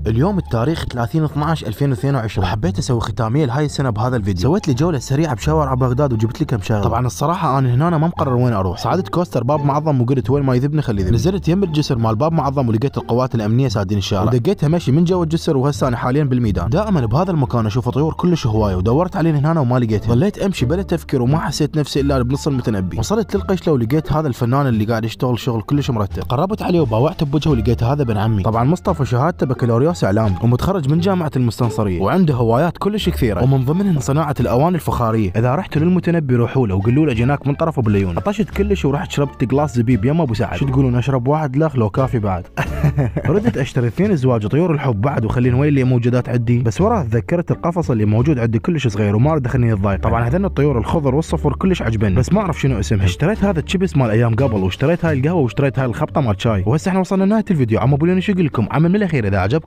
اليوم التاريخ 30/12/2022 وحبيت اسوي ختاميه لهاي السنه بهذا الفيديو. سويت لي جوله سريعه بشوارع بغداد وجبت لي كم شغله. طبعا الصراحه انا هنا ما مقرر وين اروح. صعدت كوستر باب معظم وقلت وين ما يذبني خلي يذبني. نزلت يم الجسر مال باب معظم ولقيت القوات الامنيه سادين الشارع ودقيتها مشي من جو الجسر وهسه انا حاليا بالميدان. دائما بهذا المكان اشوف طيور كلش هوايه ودورت عليهن هنا وما لقيتهن. ظليت امشي بلا تفكير وما حسيت نفسي الا بنص المتنبي. وصلت للقشله ولقيت هذا الفنان اللي قاعد يشتغل شغل كلش مرتب. قربت عليه وباوعت بوجهه ولقيت هذا ابن عمي. طبعا مصطفى شهادته بكالوريوس اعلام ومتخرج من جامعه المستنصريه وعنده هوايات كلش كثيره ومن ضمنهن صناعه الاواني الفخاريه. اذا رحتوا للمتنبي روحوا له وقولوا له جيناك من طرف ابو ليون. عطشت كلش ورحت شربت جلاس زبيب يم ابو سعد. شو تقولون اشرب واحد لخ لو كافي بعد؟ ردت اشتري 2 ازواج طيور الحب بعد وخلين وين اللي موجودات عندي. بس وراه تذكرت القفص اللي موجود عندي كلش صغير وما اريد اخليني اتضايق. طبعا هذين الطيور الخضر والصفر كلش عجبني بس ما اعرف شنو اسمها. اشتريت هذا الشيبس مال ايام قبل واشتريت هاي القهوه واشتريت هاي الخبطه مال شاي. وهسه احنا وصلنا لنهايه الفيديو. عم ابو ليون شو اقول لكم؟ عمل من الاخير اذا عجبكم